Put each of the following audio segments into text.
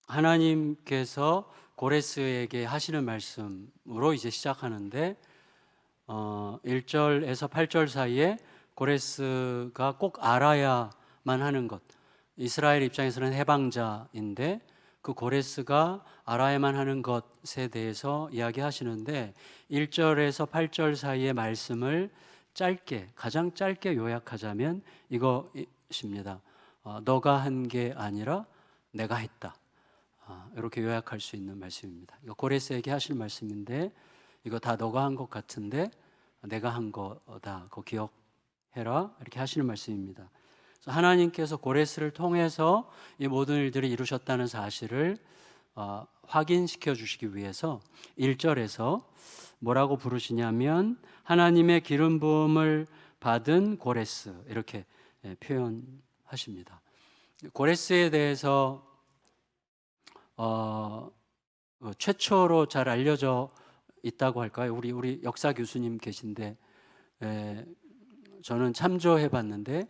하나님께서 고레스에게 하시는 말씀으로 이제 시작하는데 1절에서 8절 사이에 고레스가 꼭 알아야만 하는 것, 이스라엘 입장에서는 해방자인데 그 고레스가 알아야만 하는 것에 대해서 이야기하시는데 1절에서 8절 사이의 말씀을 가장 짧게 요약하자면 이것입니다. 너가 한 게 아니라 내가 했다. 이렇게 요약할 수 있는 말씀입니다. 이거 고레스에게 하실 말씀인데 이거 다 너가 한 것 같은데 내가 한 거다. 그거 기억해라. 이렇게 하시는 말씀입니다. 그래서 하나님께서 고레스를 통해서 이 모든 일들을 이루셨다는 사실을 확인시켜 주시기 위해서 1절에서 뭐라고 부르시냐면 하나님의 기름 부음을 받은 고레스 이렇게 표현하십니다. 고레스에 대해서 최초로 잘 알려져 있다고 할까요? 우리 역사 교수님 계신데 저는 참조해 봤는데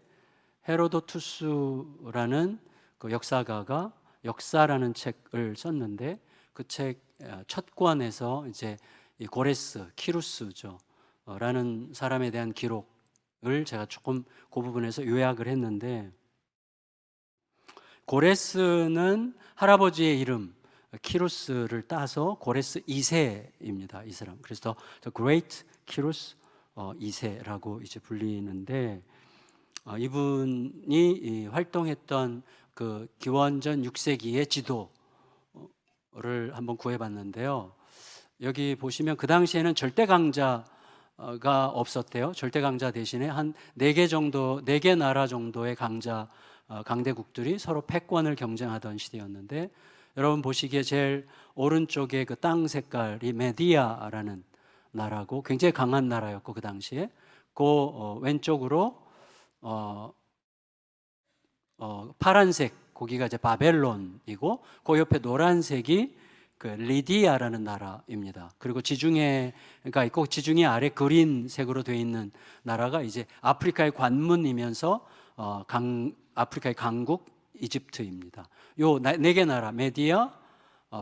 헤로도투스라는 그 역사가가 역사라는 책을 썼는데 그 책 첫 권에서 이제 이 고레스 키루스죠 라는 사람에 대한 기록을 제가 조금 그 부분에서 요약을 했는데 고레스는 할아버지의 이름 키루스를 따서 고레스 2세입니다. 이 사람. 그래서 The Great Kiros 2세라고 이제 불리는데 이분이 활동했던 그 기원전 6세기의 지도를 한번 구해봤는데요. 여기 보시면 그 당시에는 절대 강자가 없었대요. 절대 강자 대신에 한 4개 정도, 4개 나라 정도의 강대국들이 서로 패권을 경쟁하던 시대였는데 여러분 보시기에 제일 오른쪽에 그 땅 색깔이 메디아라는 나라고 굉장히 강한 나라였고 그 당시에 그 왼쪽으로 파란색 거기가 이제 바벨론이고 그 옆에 노란색이 그 리디아라는 나라입니다. 그리고 지중해가 있고 지중해 아래 그린색으로 되어 있는 나라가 이제 아프리카의 관문이면서 아프리카의 강국 이집트입니다. 요 4개 나라 메디아,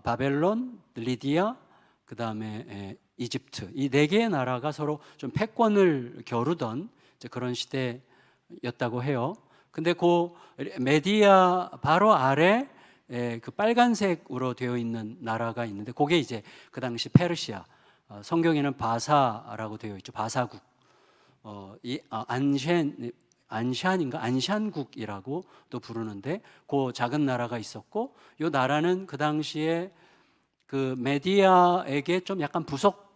바벨론, 리디아, 그 다음에 이집트 이 4개의 나라가 서로 좀 패권을 겨루던 그런 시대였다고 해요. 근데 그 메디아 바로 아래 그 빨간색으로 되어 있는 나라가 있는데 그게 이제 그 당시 페르시아, 성경에는 바사라고 되어 있죠. 바사국. 안샨국이라고 또 부르는데 그 작은 나라가 있었고 이 나라는 그 당시에 그 메디아에게 좀 약간 부속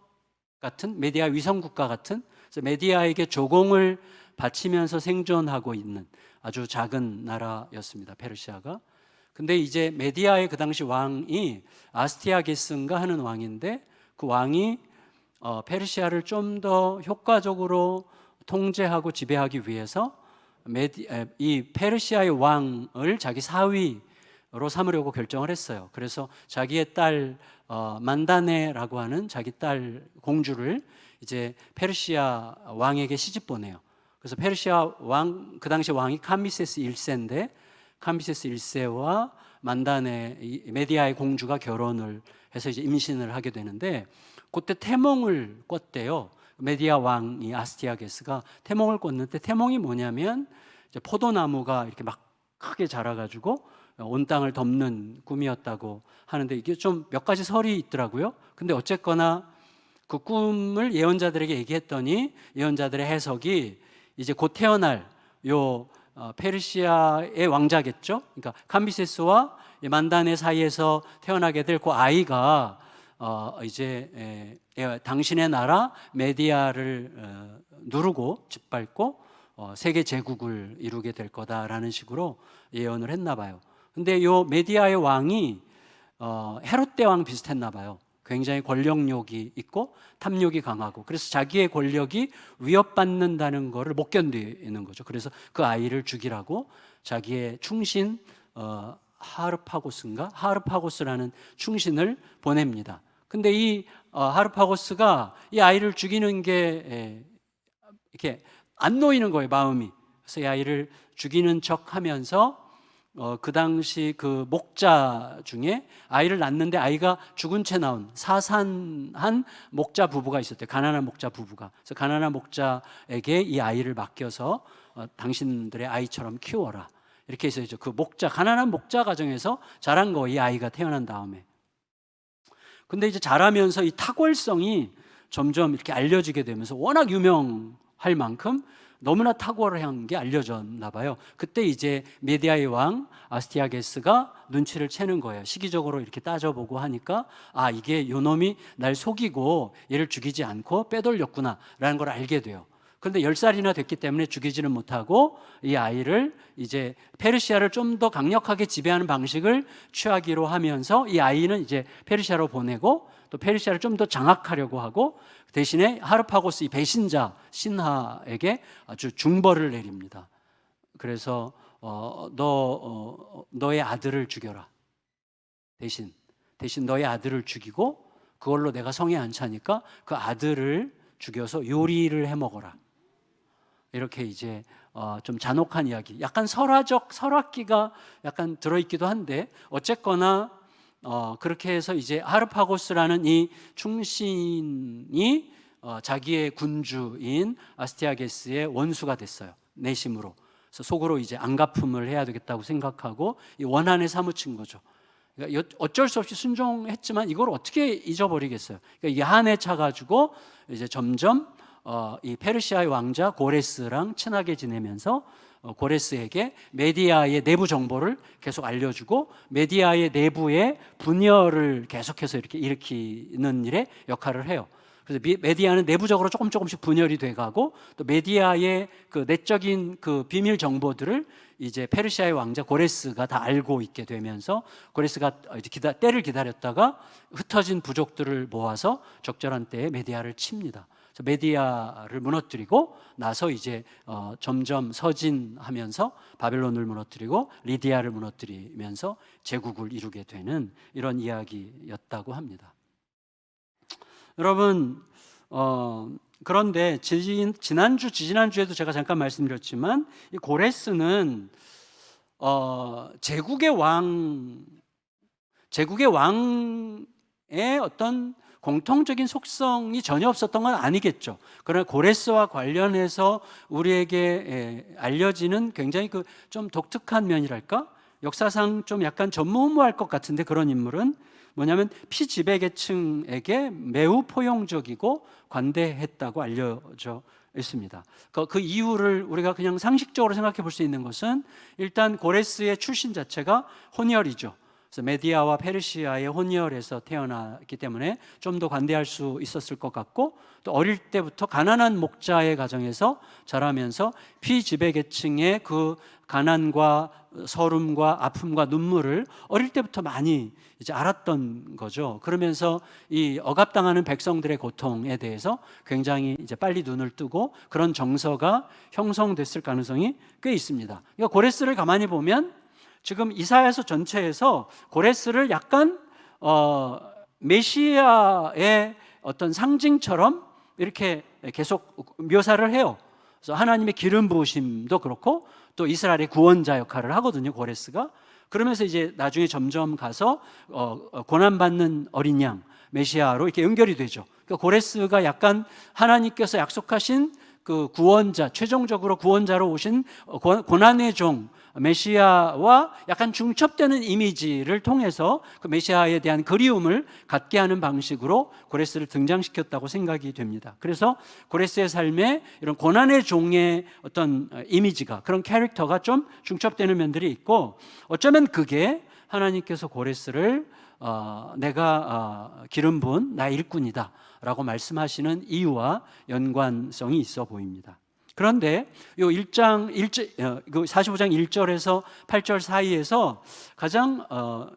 같은 메디아 위성 국가 같은 그래서 메디아에게 조공을 바치면서 생존하고 있는 아주 작은 나라였습니다. 페르시아가. 근데 이제 메디아의 그 당시 왕이 아스티아게스인가 하는 왕인데 그 왕이 페르시아를 좀 더 효과적으로 통제하고 지배하기 위해서 이 페르시아의 왕을 자기 사위로 삼으려고 결정을 했어요. 그래서 자기의 딸 만다네라고 하는 자기 딸 공주를 이제 페르시아 왕에게 시집 보내요. 그래서 페르시아 왕 그 당시 왕이 캄비세스 1세인데 캄비세스 1세와 만다네 메디아의 공주가 결혼을 해서 이제 임신을 하게 되는데 그때 태몽을 꿨대요. 메디아 왕이 아스티아게스가 태몽을 꿨는데 태몽이 뭐냐면 이제 포도나무가 이렇게 막 크게 자라가지고 온 땅을 덮는 꿈이었다고 하는데 이게 좀 몇 가지 설이 있더라고요. 근데 어쨌거나 그 꿈을 예언자들에게 얘기했더니 예언자들의 해석이 이제 곧 태어날 요 페르시아의 왕자겠죠. 그러니까 캄비세스와 만다네 사이에서 태어나게 될 그 아이가 이제 당신의 나라 메디아를 누르고 짓밟고 세계 제국을 이루게 될 거다라는 식으로 예언을 했나 봐요. 근데 요 메디아의 왕이 헤롯 대왕 비슷했나 봐요. 굉장히 권력욕이 있고 탐욕이 강하고 그래서 자기의 권력이 위협받는다는 것을 못 견디는 거죠. 그래서 그 아이를 죽이라고 자기의 충신 하르파고스라는 충신을 보냅니다. 근데 이 하르파고스가 이 아이를 죽이는 게 이렇게 안 놓이는 거예요, 마음이. 그래서 이 아이를 죽이는 척 하면서 그 당시 그 목자 중에 아이를 낳는데 아이가 죽은 채 나온 사산한 목자 부부가 있었대요. 가난한 목자 부부가. 그래서 가난한 목자에게 이 아이를 맡겨서 당신들의 아이처럼 키워라. 이렇게 해서 그 목자, 가난한 목자 가정에서 자란 거, 이 아이가 태어난 다음에. 근데 이제 자라면서 이 탁월성이 점점 이렇게 알려지게 되면서 워낙 유명할 만큼 너무나 탁월한 게 알려졌나 봐요. 그때 이제 메디아의 왕 아스티아게스가 눈치를 채는 거예요. 시기적으로 이렇게 따져보고 하니까 아, 이게 요놈이 날 속이고 얘를 죽이지 않고 빼돌렸구나 라는 걸 알게 돼요. 그런데 10살이나 됐기 때문에 죽이지는 못하고 이 아이를 이제 페르시아를 좀 더 강력하게 지배하는 방식을 취하기로 하면서 이 아이는 이제 페르시아로 보내고 또 페르시아를 좀 더 장악하려고 하고 대신에 하르파고스 이 배신자 신하에게 아주 중벌을 내립니다. 그래서 너의 아들을 죽여라. 대신 너의 아들을 죽이고 그걸로 내가 성에 안 차니까 그 아들을 죽여서 요리를 해 먹어라. 이렇게 이제 좀 잔혹한 이야기, 약간 설화기가 약간 들어있기도 한데 어쨌거나 그렇게 해서 이제 하르파고스라는 이 충신이 자기의 군주인 아스티아게스의 원수가 됐어요. 내심으로. 그래서 속으로 이제 안갚음을 해야 되겠다고 생각하고 이 원한에 사무친 거죠. 그러니까 어쩔 수 없이 순종했지만 이걸 어떻게 잊어버리겠어요. 그러니까 이게 한해 차가지고 이제 점점 이 페르시아의 왕자 고레스랑 친하게 지내면서 고레스에게 메디아의 내부 정보를 계속 알려주고 메디아의 내부의 분열을 계속해서 이렇게 일으키는 일에 역할을 해요. 그래서 메디아는 내부적으로 조금씩 분열이 돼가고 또 메디아의 그 내적인 그 비밀 정보들을 이제 페르시아의 왕자 고레스가 다 알고 있게 되면서 고레스가 이제 때를 기다렸다가 흩어진 부족들을 모아서 적절한 때에 메디아를 칩니다. 메디아를 무너뜨리고 나서 이제 점점 서진하면서 바벨론을 무너뜨리고 리디아를 무너뜨리면서 제국을 이루게 되는 이런 이야기였다고 합니다. 여러분, 그런데 지지난주에도 제가 잠깐 말씀드렸지만 이 고레스는 제국의 왕의 어떤 공통적인 속성이 전혀 없었던 건 아니겠죠. 그러나 고레스와 관련해서 우리에게 알려지는 굉장히 그 좀 독특한 면이랄까? 역사상 좀 약간 전무후무할 것 같은데 그런 인물은 뭐냐면 피지배계층에게 매우 포용적이고 관대했다고 알려져 있습니다. 그 이유를 우리가 그냥 상식적으로 생각해 볼 수 있는 것은 일단 고레스의 출신 자체가 혼혈이죠. 그래서 메디아와 페르시아의 혼혈에서 태어났기 때문에 좀 더 관대할 수 있었을 것 같고 또 어릴 때부터 가난한 목자의 가정에서 자라면서 피지배계층의 그 가난과 서름과 아픔과 눈물을 어릴 때부터 많이 이제 알았던 거죠. 그러면서 이 억압당하는 백성들의 고통에 대해서 굉장히 이제 빨리 눈을 뜨고 그런 정서가 형성됐을 가능성이 꽤 있습니다. 그러니까 고레스를 가만히 보면 지금 이사야서 전체에서 고레스를 약간 메시아의 어떤 상징처럼 이렇게 계속 묘사를 해요. 그래서 하나님의 기름 부으심도 그렇고 또 이스라엘의 구원자 역할을 하거든요, 고레스가. 그러면서 이제 나중에 점점 가서 고난받는 어린 양 메시아로 이렇게 연결이 되죠. 그러니까 고레스가 약간 하나님께서 약속하신 그 구원자, 최종적으로 구원자로 오신 고난의 종 메시아와 약간 중첩되는 이미지를 통해서 그 메시아에 대한 그리움을 갖게 하는 방식으로 고레스를 등장시켰다고 생각이 됩니다. 그래서 고레스의 삶에 이런 고난의 종의 어떤 이미지가, 그런 캐릭터가 좀 중첩되는 면들이 있고 어쩌면 그게 하나님께서 고레스를 내가 기름 부은 나의 일꾼이다 라고 말씀하시는 이유와 연관성이 있어 보입니다. 그런데 이 45장 1절에서 8절 사이에서 가장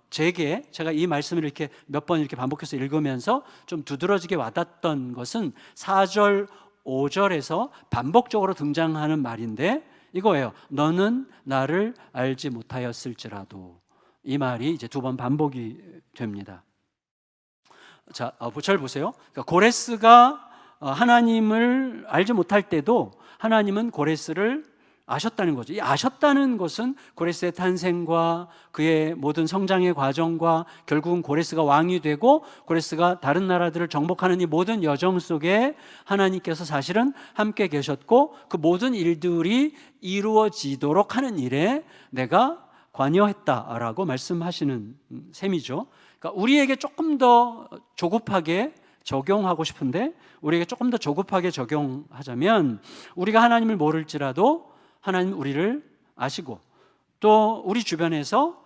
제가 이 말씀을 이렇게 몇 번 이렇게 반복해서 읽으면서 좀 두드러지게 와닿았던 것은 4절, 5절에서 반복적으로 등장하는 말인데 이거예요. 너는 나를 알지 못하였을지라도. 이 말이 이제 두 번 반복이 됩니다. 자, 잘 보세요. 그러니까 고레스가 하나님을 알지 못할 때도 하나님은 고레스를 아셨다는 거죠. 이 아셨다는 것은 고레스의 탄생과 그의 모든 성장의 과정과 결국은 고레스가 왕이 되고 고레스가 다른 나라들을 정복하는 이 모든 여정 속에 하나님께서 사실은 함께 계셨고 그 모든 일들이 이루어지도록 하는 일에 내가 관여했다라고 말씀하시는 셈이죠. 그러니까 우리에게 조금 더 조급하게 적용하고 싶은데, 우리에게 조금 더 조급하게 적용하자면, 우리가 하나님을 모를지라도 하나님 우리를 아시고, 또 우리 주변에서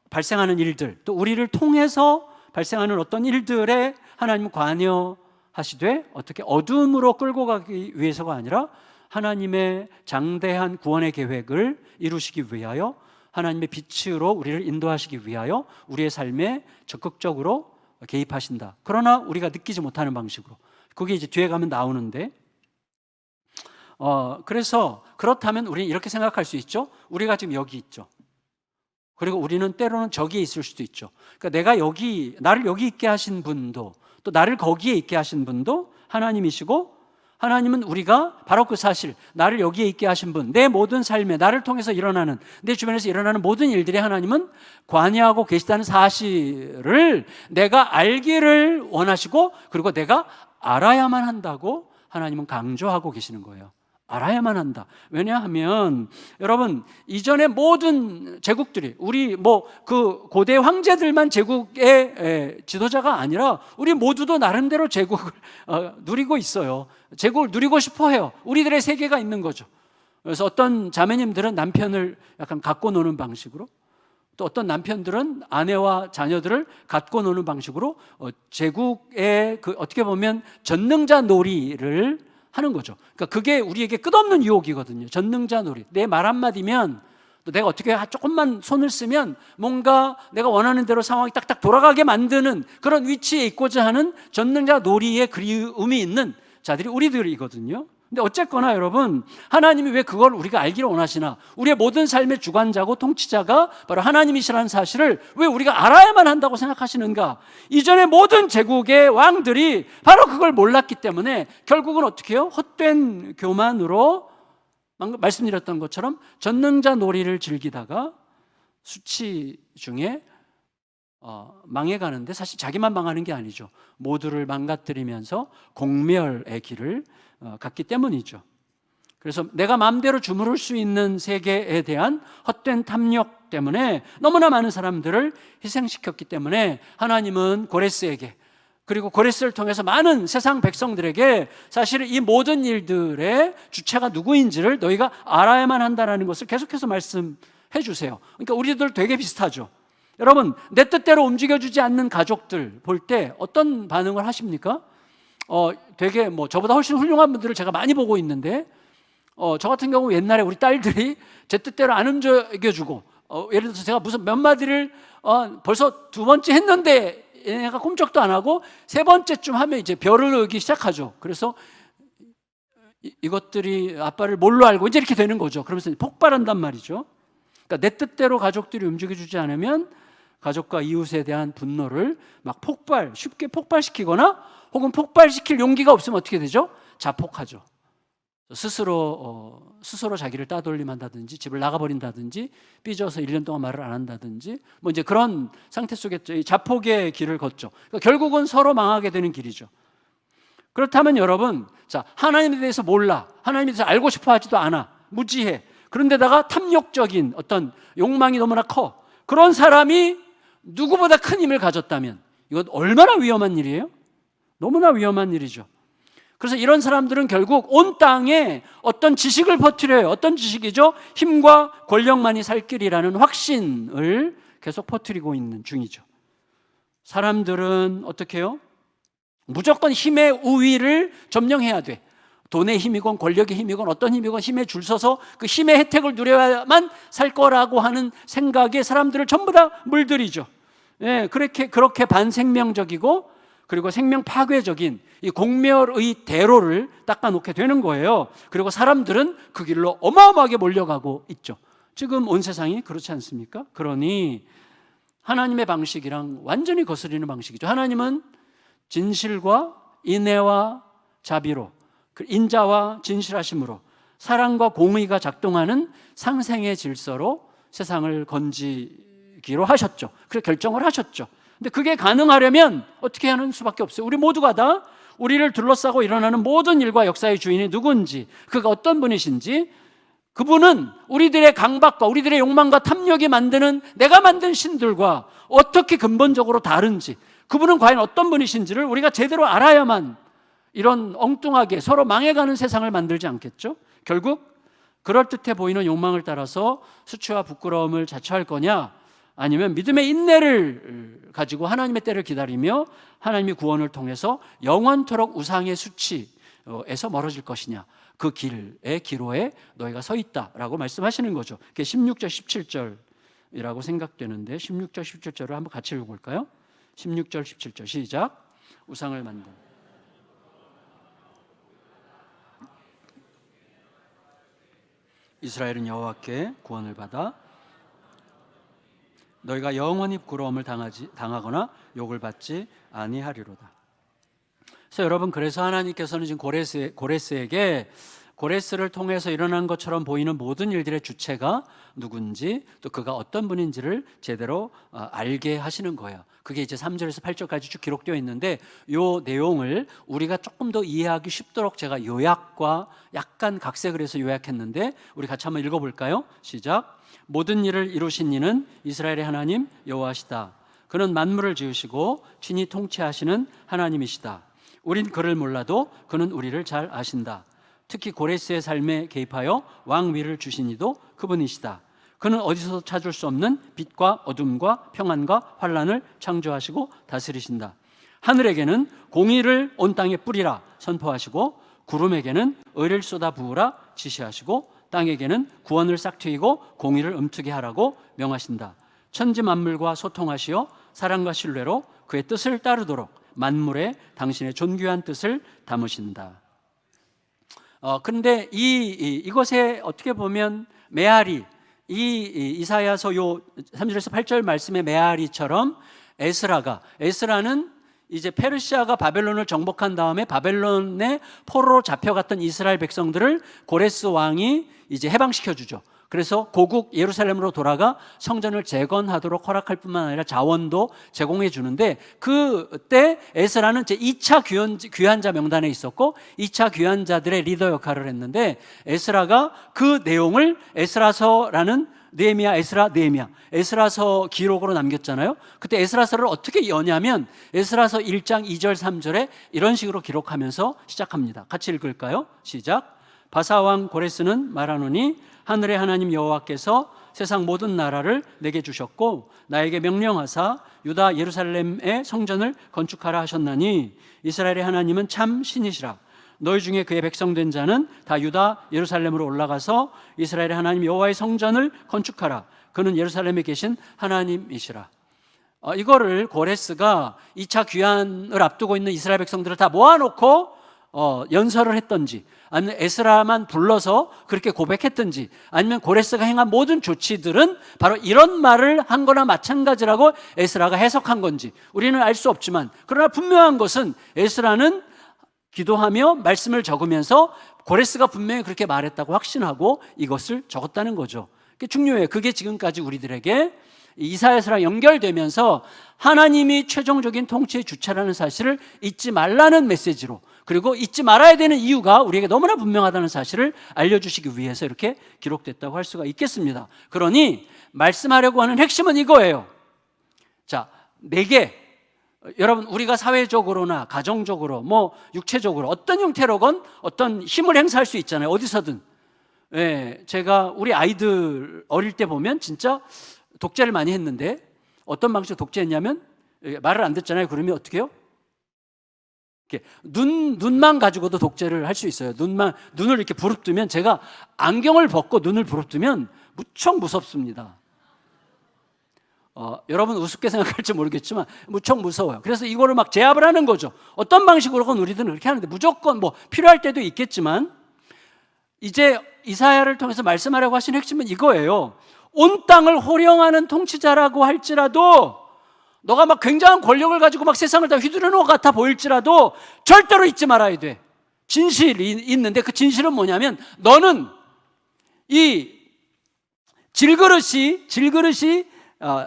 발생하는 일들, 또 우리를 통해서 발생하는 어떤 일들에 하나님 관여하시되, 어떻게 어둠으로 끌고 가기 위해서가 아니라 하나님의 장대한 구원의 계획을 이루시기 위하여, 하나님의 빛으로 우리를 인도하시기 위하여 우리의 삶에 적극적으로 개입하신다. 그러나 우리가 느끼지 못하는 방식으로. 그게 이제 뒤에 가면 나오는데, 그래서 그렇다면 우리는 이렇게 생각할 수 있죠. 우리가 지금 여기 있죠. 그리고 우리는 때로는 저기에 있을 수도 있죠. 그러니까 나를 여기 있게 하신 분도, 또 나를 거기에 있게 하신 분도 하나님이시고, 하나님은 우리가 바로 그 사실, 나를 여기에 있게 하신 분, 내 모든 삶에 나를 통해서 일어나는, 내 주변에서 일어나는 모든 일들에 하나님은 관여하고 계시다는 사실을 내가 알기를 원하시고, 그리고 내가 알아야만 한다고 하나님은 강조하고 계시는 거예요. 알아야만 한다. 왜냐하면 여러분, 이전의 모든 제국들이, 우리 그 고대 황제들만 제국의 지도자가 아니라 우리 모두도 나름대로 제국을 누리고 있어요. 제국을 누리고 싶어 해요. 우리들의 세계가 있는 거죠. 그래서 어떤 자매님들은 남편을 약간 갖고 노는 방식으로, 또 어떤 남편들은 아내와 자녀들을 갖고 노는 방식으로 제국의 그 어떻게 보면 전능자 놀이를 하는 거죠. 그러니까 그게 우리에게 끝없는 유혹이거든요. 전능자 놀이. 내 말 한마디면, 또 내가 어떻게 조금만 손을 쓰면 뭔가 내가 원하는 대로 상황이 딱딱 돌아가게 만드는 그런 위치에 있고자 하는 전능자 놀이의 그리움이 있는 자들이 우리들이거든요. 근데 어쨌거나 여러분, 하나님이 왜 그걸 우리가 알기를 원하시나? 우리의 모든 삶의 주관자고 통치자가 바로 하나님이시라는 사실을 왜 우리가 알아야만 한다고 생각하시는가? 이전의 모든 제국의 왕들이 바로 그걸 몰랐기 때문에 결국은 어떻게 해요? 헛된 교만으로 말씀드렸던 것처럼 전능자 놀이를 즐기다가 수치 중에 망해가는데, 사실 자기만 망하는 게 아니죠. 모두를 망가뜨리면서 공멸의 길을 갔기 때문이죠. 그래서 내가 마음대로 주무를 수 있는 세계에 대한 헛된 탐욕 때문에 너무나 많은 사람들을 희생시켰기 때문에 하나님은 고레스에게, 그리고 고레스를 통해서 많은 세상 백성들에게 사실은 이 모든 일들의 주체가 누구인지를 너희가 알아야만 한다는 것을 계속해서 말씀해 주세요. 그러니까 우리들 되게 비슷하죠. 여러분, 내 뜻대로 움직여주지 않는 가족들 볼 때 어떤 반응을 하십니까? 되게 저보다 훨씬 훌륭한 분들을 제가 많이 보고 있는데, 저 같은 경우 옛날에 우리 딸들이 제 뜻대로 안 움직여주고, 예를 들어서 제가 무슨 몇 마디를 벌써 두 번째 했는데 얘가 꼼짝도 안 하고 세 번째쯤 하면 이제 별을 얻기 시작하죠. 그래서 이것들이 아빠를 뭘로 알고 이제 이렇게 되는 거죠. 그러면서 폭발한단 말이죠. 그러니까 내 뜻대로 가족들이 움직여주지 않으면 가족과 이웃에 대한 분노를 막 쉽게 폭발시키거나, 혹은 폭발시킬 용기가 없으면 어떻게 되죠? 자폭하죠. 스스로 자기를 따돌림한다든지, 집을 나가버린다든지, 삐져서 1년 동안 말을 안 한다든지, 이제 그런 상태 속에 자폭의 길을 걷죠. 그러니까 결국은 서로 망하게 되는 길이죠. 그렇다면 여러분, 하나님에 대해서 몰라, 하나님에 대해서 알고 싶어 하지도 않아, 무지해. 그런데다가 탐욕적인 어떤 욕망이 너무나 커. 그런 사람이 누구보다 큰 힘을 가졌다면 이건 얼마나 위험한 일이에요? 너무나 위험한 일이죠. 그래서 이런 사람들은 결국 온 땅에 어떤 지식을 퍼뜨려요. 어떤 지식이죠? 힘과 권력만이 살 길이라는 확신을 계속 퍼뜨리고 있는 중이죠. 사람들은 어떻게 해요? 무조건 힘의 우위를 점령해야 돼. 돈의 힘이건 권력의 힘이건 어떤 힘이건 힘에 줄 서서 그 힘의 혜택을 누려야만 살 거라고 하는 생각에 사람들을 전부 다 물들이죠. 그렇게 반생명적이고, 그리고 생명 파괴적인 이 공멸의 대로를 닦아놓게 되는 거예요. 그리고 사람들은 그 길로 어마어마하게 몰려가고 있죠. 지금 온 세상이 그렇지 않습니까? 그러니 하나님의 방식이랑 완전히 거스리는 방식이죠. 하나님은 진실과 인애와 자비로, 인자와 진실하심으로 사랑과 공의가 작동하는 상생의 질서로 세상을 건지기로 하셨죠. 그렇게 결정을 하셨죠. 근데 그게 가능하려면 어떻게 하는 수밖에 없어요. 우리 모두가 다 우리를 둘러싸고 일어나는 모든 일과 역사의 주인이 누군지, 그가 어떤 분이신지, 그분은 우리들의 강박과 우리들의 욕망과 탐욕이 만드는 내가 만든 신들과 어떻게 근본적으로 다른지, 그분은 과연 어떤 분이신지를 우리가 제대로 알아야만 이런 엉뚱하게 서로 망해가는 세상을 만들지 않겠죠? 결국 그럴듯해 보이는 욕망을 따라서 수치와 부끄러움을 자초할 거냐, 아니면 믿음의 인내를 가지고 하나님의 때를 기다리며 하나님의 구원을 통해서 영원토록 우상의 수치에서 멀어질 것이냐, 그 길의 기로에 너희가 서 있다라고 말씀하시는 거죠. 그게 16절 17절이라고 생각되는데 16절 17절을 한번 같이 읽어볼까요? 16절 17절 시작. 우상을 만든 이스라엘은 여호와께 구원을 받아 너희가 영원히 부끄러움을 당하거나 욕을 받지 아니하리로다. 그래서 여러분, 그래서 하나님께서는 지금 고레스를 통해서 일어난 것처럼 보이는 모든 일들의 주체가 누군지, 또 그가 어떤 분인지를 제대로 알게 하시는 거예요. 그게 이제 3절에서 8절까지 쭉 기록되어 있는데, 이 내용을 우리가 조금 더 이해하기 쉽도록 제가 요약과 약간 각색을 해서 요약했는데, 우리 같이 한번 읽어볼까요? 시작. 모든 일을 이루신 이는 이스라엘의 하나님 여호와시다. 그는 만물을 지으시고 친히 통치하시는 하나님이시다. 우린 그를 몰라도 그는 우리를 잘 아신다. 특히 고레스의 삶에 개입하여 왕위를 주신 이도 그분이시다. 그는 어디서도 찾을 수 없는 빛과 어둠과 평안과 환란을 창조하시고 다스리신다. 하늘에게는 공의를 온 땅에 뿌리라 선포하시고, 구름에게는 의를 쏟아 부으라 지시하시고, 땅에게는 구원을 싹트이고 공의를 움트게 하라고 명하신다. 천지 만물과 소통하시어 사랑과 신뢰로 그의 뜻을 따르도록 만물에 당신의 존귀한 뜻을 담으신다. 그런데 이것에 어떻게 보면 메아리, 이사야서 요 3절에서 8절 말씀의 메아리처럼 에스라는 이제 페르시아가 바벨론을 정복한 다음에 바벨론의 포로로 잡혀갔던 이스라엘 백성들을 고레스 왕이 이제 해방시켜 주죠. 그래서 고국 예루살렘으로 돌아가 성전을 재건하도록 허락할 뿐만 아니라 자원도 제공해 주는데, 그때 에스라는 제 2차 귀환자 명단에 있었고 2차 귀환자들의 리더 역할을 했는데, 에스라가 그 내용을 에스라서라는 에스라서 기록으로 남겼잖아요. 그때 에스라서를 어떻게 여냐면 에스라서 1장 2절 3절에 이런 식으로 기록하면서 시작합니다. 같이 읽을까요? 시작. 바사왕 고레스는 말하노니 하늘의 하나님 여호와께서 세상 모든 나라를 내게 주셨고 나에게 명령하사 유다 예루살렘의 성전을 건축하라 하셨나니, 이스라엘의 하나님은 참 신이시라. 너희 중에 그의 백성된 자는 다 유다 예루살렘으로 올라가서 이스라엘의 하나님 여호와의 성전을 건축하라. 그는 예루살렘에 계신 하나님이시라. 이거를 고레스가 2차 귀환을 앞두고 있는 이스라엘 백성들을 다 모아놓고 연설을 했던지, 아니면 에스라만 불러서 그렇게 고백했던지, 아니면 고레스가 행한 모든 조치들은 바로 이런 말을 한 거나 마찬가지라고 에스라가 해석한 건지 우리는 알 수 없지만, 그러나 분명한 것은 에스라는 기도하며 말씀을 적으면서 고레스가 분명히 그렇게 말했다고 확신하고 이것을 적었다는 거죠. 그게 중요해요. 그게 지금까지 우리들에게 이사야서랑 연결되면서 하나님이 최종적인 통치의 주체라는 사실을 잊지 말라는 메시지로, 그리고 잊지 말아야 되는 이유가 우리에게 너무나 분명하다는 사실을 알려주시기 위해서 이렇게 기록됐다고 할 수가 있겠습니다. 그러니 말씀하려고 하는 핵심은 이거예요. 자, 4개. 여러분, 우리가 사회적으로나 가정적으로 육체적으로 어떤 형태로건 어떤 힘을 행사할 수 있잖아요. 어디서든. 제가 우리 아이들 어릴 때 보면 진짜 독재를 많이 했는데, 어떤 방식으로 독재했냐면 말을 안 듣잖아요. 그러면 어떻게 해요? 눈만 가지고도 독재를 할 수 있어요. 눈을 이렇게 부릅뜨면, 제가 안경을 벗고 눈을 부릅뜨면 무척 무섭습니다. 여러분 우습게 생각할지 모르겠지만 무척 무서워요. 그래서 이거를 막 제압을 하는 거죠. 어떤 방식으로건 우리들은 그렇게 하는데, 무조건 필요할 때도 있겠지만, 이제 이사야를 통해서 말씀하려고 하신 핵심은 이거예요. 온 땅을 호령하는 통치자라고 할지라도, 너가 막 굉장한 권력을 가지고 막 세상을 다 휘두르는 것 같아 보일지라도 절대로 잊지 말아야 돼. 진실이 있는데 그 진실은 뭐냐면 너는 이 질그릇이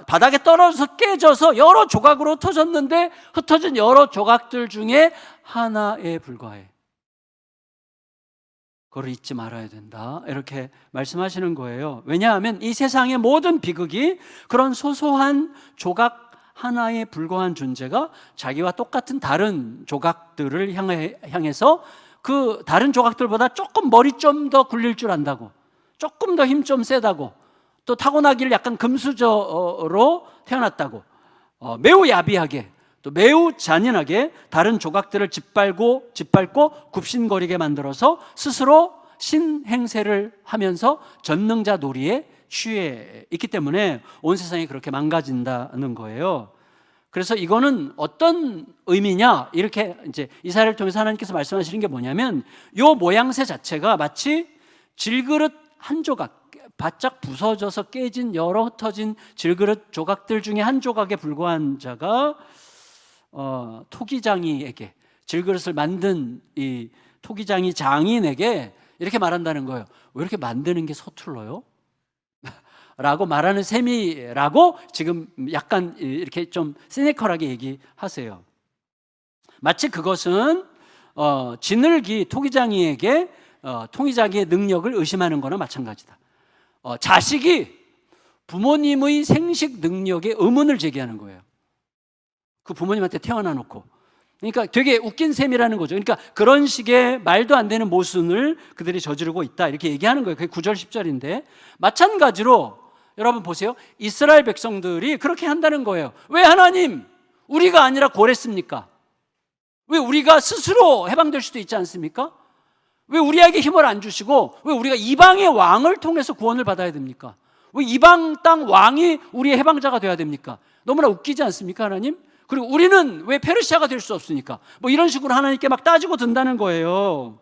바닥에 떨어져서 깨져서 여러 조각으로 흩어졌는데 흩어진 여러 조각들 중에 하나에 불과해. 그걸 잊지 말아야 된다, 이렇게 말씀하시는 거예요. 왜냐하면 이 세상의 모든 비극이 그런 소소한 조각 하나에 불과한 존재가 자기와 똑같은 다른 조각들을 향해서 그 다른 조각들보다 조금 머리 좀 더 굴릴 줄 안다고, 조금 더 힘 좀 세다고, 또 타고나기를 약간 금수저로 태어났다고, 매우 야비하게 또 매우 잔인하게 다른 조각들을 짓밟고 굽신거리게 만들어서 스스로 신행세를 하면서 전능자 놀이에 취해 있기 때문에 온 세상이 그렇게 망가진다는 거예요. 그래서 이거는 어떤 의미냐, 이렇게 이제 이사야를 통해서 하나님께서 말씀하시는 게 뭐냐면, 요 모양새 자체가 마치 질그릇 한 조각, 바짝 부서져서 깨진 여러 흩어진 질그릇 조각들 중에 한 조각에 불과한 자가 토기장이에게, 질그릇을 만든 이 토기장이 장인에게 이렇게 말한다는 거예요. 왜 이렇게 만드는 게 서툴러요? 라고 말하는 셈이라고 지금 약간 이렇게 좀 시니컬하게 얘기하세요. 마치 그것은 지늘기 토기장이에게 토기장이의 능력을 의심하는 거나 마찬가지다. 자식이 부모님의 생식 능력에 의문을 제기하는 거예요. 그 부모님한테 태어나 놓고. 그러니까 되게 웃긴 셈이라는 거죠. 그러니까 그런 식의 말도 안 되는 모순을 그들이 저지르고 있다, 이렇게 얘기하는 거예요. 그게 9절 10절인데 마찬가지로 여러분 보세요. 이스라엘 백성들이 그렇게 한다는 거예요. 왜 하나님, 우리가 아니라 고랬습니까? 왜 우리가 스스로 해방될 수도 있지 않습니까? 왜 우리에게 힘을 안 주시고 왜 우리가 이방의 왕을 통해서 구원을 받아야 됩니까? 왜 이방 땅 왕이 우리의 해방자가 돼야 됩니까? 너무나 웃기지 않습니까, 하나님? 그리고 우리는 왜 페르시아가 될 수 없습니까? 뭐 이런 식으로 하나님께 막 따지고 든다는 거예요.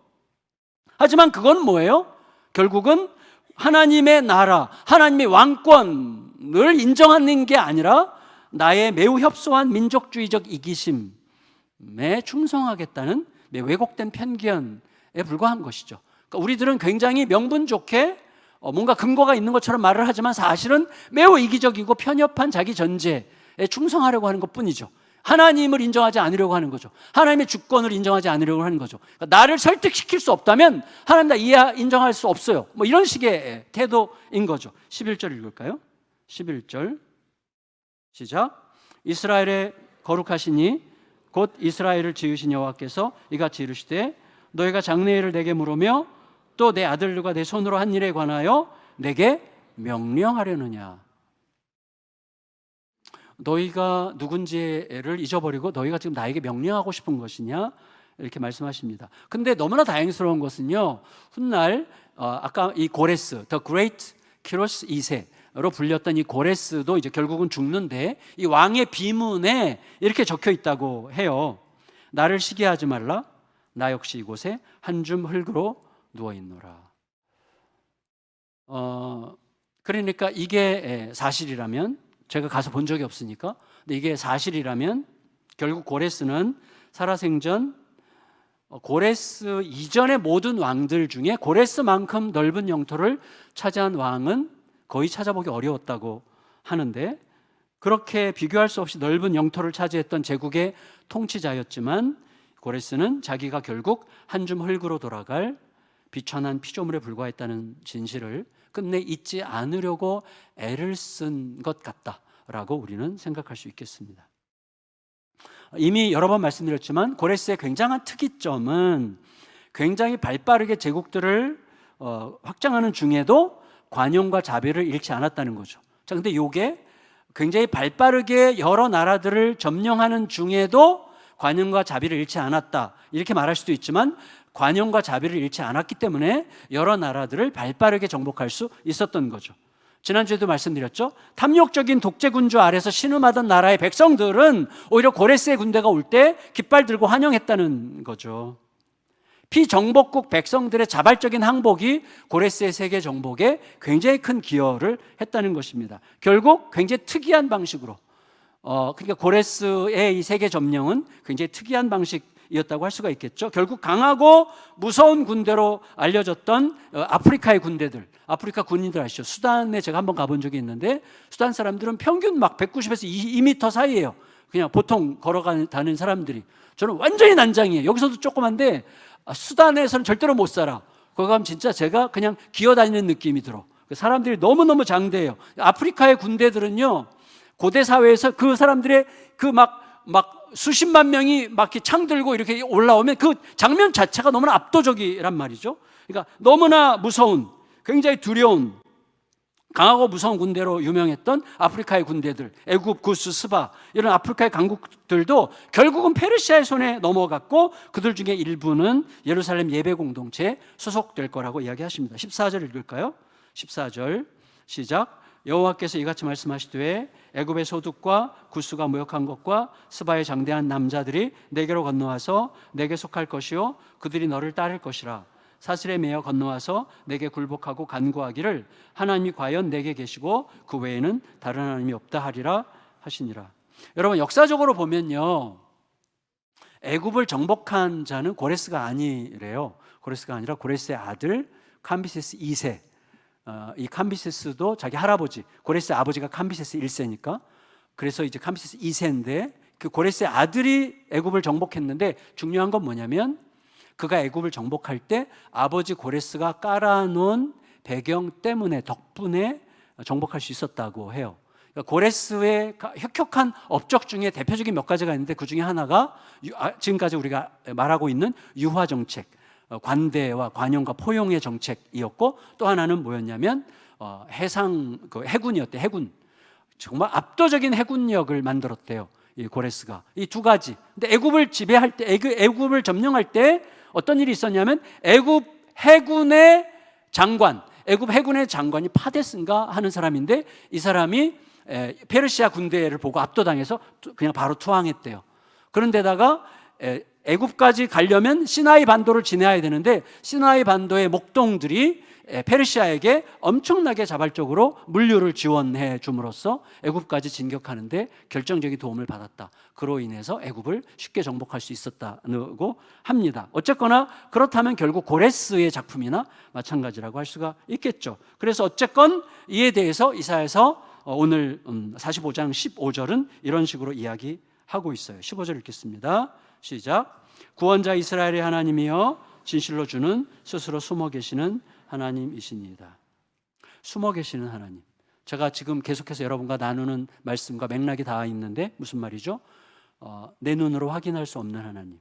하지만 그건 뭐예요? 결국은 하나님의 나라, 하나님의 왕권을 인정하는 게 아니라 나의 매우 협소한 민족주의적 이기심에 충성하겠다는 왜곡된 편견에 불과한 것이죠. 그러니까 우리들은 굉장히 명분 좋게 뭔가 근거가 있는 것처럼 말을 하지만 사실은 매우 이기적이고 편협한 자기 전제에 충성하려고 하는 것뿐이죠. 하나님을 인정하지 않으려고 하는 거죠. 하나님의 주권을 인정하지 않으려고 하는 거죠. 그러니까 나를 설득시킬 수 없다면 하나님 나 인정할 수 없어요. 뭐 이런 식의 태도인 거죠. 11절 읽을까요? 11절 시작. 이스라엘의 거룩하시니 곧 이스라엘을 지으신 여호와께서 이같이 이르시되 너희가 장래일을 내게 물으며 또 내 아들들과 내 손으로 한 일에 관하여 내게 명령하려느냐. 너희가 누군지를 잊어버리고 너희가 지금 나에게 명령하고 싶은 것이냐, 이렇게 말씀하십니다. 근데 너무나 다행스러운 것은요, 훗날 아까 이 고레스, The Great Kyros 2세로 불렸던 이 고레스도 이제 결국은 죽는데 이 왕의 비문에 이렇게 적혀 있다고 해요. 나를 시기하지 말라. 나 역시 이곳에 한 줌 흙으로 누워 있노라. 그러니까 이게 사실이라면, 제가 가서 본 적이 없으니까, 근데 이게 사실이라면 결국 고레스는 살아생전 고레스 이전의 모든 왕들 중에 고레스만큼 넓은 영토를 차지한 왕은 거의 찾아보기 어려웠다고 하는데, 그렇게 비교할 수 없이 넓은 영토를 차지했던 제국의 통치자였지만 고레스는 자기가 결국 한 줌 흙으로 돌아갈 비천한 피조물에 불과했다는 진실을 끝내 잊지 않으려고 애를 쓴 것 같다라고 우리는 생각할 수 있겠습니다. 이미 여러 번 말씀드렸지만 고레스의 굉장한 특이점은 굉장히 발빠르게 제국들을 확장하는 중에도 관용과 자비를 잃지 않았다는 거죠. 자, 근데 이게 굉장히 발빠르게 여러 나라들을 점령하는 중에도 관용과 자비를 잃지 않았다, 이렇게 말할 수도 있지만 관용과 자비를 잃지 않았기 때문에 여러 나라들을 발빠르게 정복할 수 있었던 거죠. 지난주에도 말씀드렸죠. 탐욕적인 독재군주 아래서 신음하던 나라의 백성들은 오히려 고레스의 군대가 올 때 깃발 들고 환영했다는 거죠. 피정복국 백성들의 자발적인 항복이 고레스의 세계 정복에 굉장히 큰 기여를 했다는 것입니다. 결국 굉장히 특이한 방식으로, 그러니까 고레스의 이 세계 점령은 굉장히 특이한 방식 군대이었다고 할 수가 있겠죠. 결국 강하고 무서운 군대로 알려졌던 아프리카의 군대들, 아프리카 군인들 아시죠? 수단에 제가 한번 가본 적이 있는데 수단 사람들은 평균 막 190에서 2m 사이예요. 그냥 보통 걸어가는 사람들이. 저는 완전히 난장이에요. 여기서도 조그만데 수단에서는 절대로 못 살아. 거기 가면 진짜 제가 그냥 기어다니는 느낌이 들어. 사람들이 너무너무 장대해요. 아프리카의 군대들은요, 고대 사회에서 그 사람들의 그 막 수십만 명이 막 이렇게 창 들고 이렇게 올라오면 그 장면 자체가 너무나 압도적이란 말이죠. 그러니까 너무나 무서운, 굉장히 두려운, 강하고 무서운 군대로 유명했던 아프리카의 군대들, 애굽, 구스, 스바 이런 아프리카의 강국들도 결국은 페르시아의 손에 넘어갔고 그들 중에 일부는 예루살렘 예배 공동체에 소속될 거라고 이야기하십니다. 14절 읽을까요? 14절 시작. 여호와께서 이같이 말씀하시되 애굽의 소득과 구스가 무역한 것과 스바의 장대한 남자들이 내게로 건너와서 내게 속할 것이요 그들이 너를 따를 것이라. 사슬에 매어 건너와서 내게 굴복하고 간구하기를 하나님이 과연 내게 계시고 그 외에는 다른 하나님이 없다 하리라 하시니라. 여러분, 역사적으로 보면요, 애굽을 정복한 자는 고레스가 아니래요. 고레스가 아니라 고레스의 아들 캄비세스 2세. 이 캄비세스도 자기 할아버지, 고레스의 아버지가 캄비세스 1세니까 그래서 이제 캄비세스 2세인데 그 고레스의 아들이 애굽을 정복했는데 중요한 건 뭐냐면 그가 애굽을 정복할 때 아버지 고레스가 깔아놓은 배경 때문에 덕분에 정복할 수 있었다고 해요. 그러니까 고레스의 혁혁한 업적 중에 대표적인 몇 가지가 있는데 그 중에 하나가 지금까지 우리가 말하고 있는 유화 정책, 관대와 관용과 포용의 정책이었고 또 하나는 뭐였냐면 해군이었대. 해군. 정말 압도적인 해군력을 만들었대요. 이 고레스가. 이 두 가지. 근데 애굽을 지배할 때, 애굽을 점령할 때 어떤 일이 있었냐면 애굽 해군의 장관이 파데스인가 하는 사람인데 이 사람이 페르시아 군대를 보고 압도당해서 그냥 바로 투항했대요. 그런데다가 애굽까지 가려면 시나이 반도를 지나야 되는데 시나이 반도의 목동들이 페르시아에게 엄청나게 자발적으로 물류를 지원해 줌으로써 애굽까지 진격하는데 결정적인 도움을 받았다. 그로 인해서 애굽을 쉽게 정복할 수 있었다고 합니다. 어쨌거나 그렇다면 결국 고레스의 작품이나 마찬가지라고 할 수가 있겠죠. 그래서 어쨌건 이에 대해서 이사야서 오늘 45장 15절은 이런 식으로 이야기하고 있어요. 15절 읽겠습니다. 시작. 구원자 이스라엘의 하나님이여 진실로 주는 스스로 숨어 계시는 하나님이시니이다. 숨어 계시는 하나님. 제가 지금 계속해서 여러분과 나누는 말씀과 맥락이 다 있는데 무슨 말이죠? 내 눈으로 확인할 수 없는 하나님.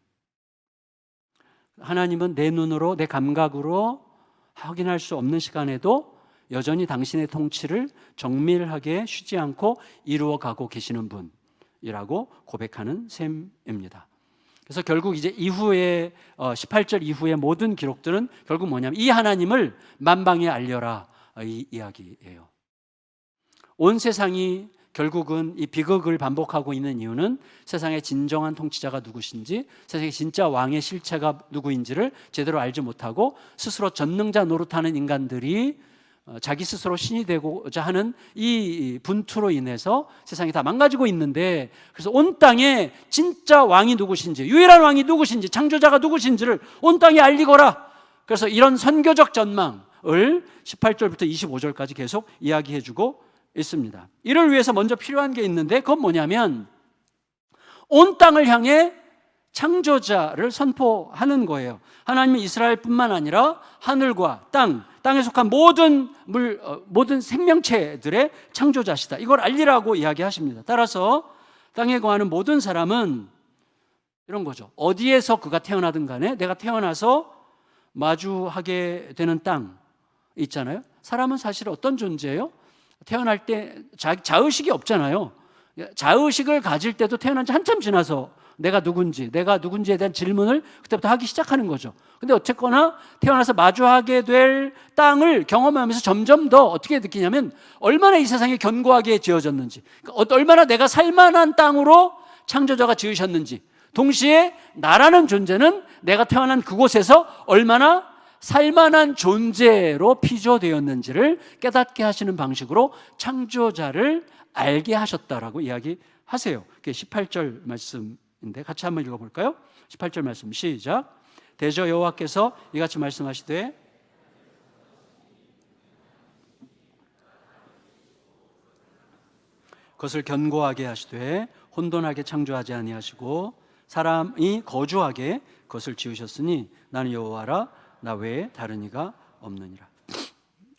하나님은 내 눈으로, 내 감각으로 확인할 수 없는 시간에도 여전히 당신의 통치를 정밀하게 쉬지 않고 이루어가고 계시는 분이라고 고백하는 셈입니다. 그래서 결국 이제 이후에 18절 이후의 모든 기록들은 결국 뭐냐면 이 하나님을 만방에 알려라, 이 이야기예요. 온 세상이 결국은 이 비극을 반복하고 있는 이유는 세상의 진정한 통치자가 누구신지, 세상의 진짜 왕의 실체가 누구인지를 제대로 알지 못하고 스스로 전능자 노릇하는 인간들이 자기 스스로 신이 되고자 하는 이 분투로 인해서 세상이 다 망가지고 있는데, 그래서 온 땅에 진짜 왕이 누구신지, 유일한 왕이 누구신지, 창조자가 누구신지를 온 땅에 알리거라. 그래서 이런 선교적 전망을 18절부터 25절까지 계속 이야기해주고 있습니다. 이를 위해서 먼저 필요한 게 있는데 그건 뭐냐면 온 땅을 향해 창조자를 선포하는 거예요. 하나님은 이스라엘뿐만 아니라 하늘과 땅에 속한 모든 생명체들의 창조자시다. 이걸 알리라고 이야기하십니다. 따라서 땅에 거하는 모든 사람은 이런 거죠. 어디에서 그가 태어나든 간에 내가 태어나서 마주하게 되는 땅 있잖아요. 사람은 사실 어떤 존재예요? 태어날 때 자의식이 없잖아요. 자의식을 가질 때도 태어난 지 한참 지나서 내가 누군지에 대한 질문을 그때부터 하기 시작하는 거죠. 근데 어쨌거나 태어나서 마주하게 될 땅을 경험하면서 점점 더 어떻게 느끼냐면 얼마나 이 세상이 견고하게 지어졌는지, 그러니까 얼마나 내가 살만한 땅으로 창조자가 지으셨는지, 동시에 나라는 존재는 내가 태어난 그곳에서 얼마나 살만한 존재로 피조되었는지를 깨닫게 하시는 방식으로 창조자를 알게 하셨다라고 이야기하세요. 그게 18절 말씀 말씀인데 같이 한번 읽어볼까요? 18절 말씀 시작. 대저 여호와께서 이같이 말씀하시되 그것을 견고하게 하시되 혼돈하게 창조하지 아니하시고 사람이 거주하게 그것을 지으셨으니 나는 여호와라 나 외에 다른 이가 없느니라.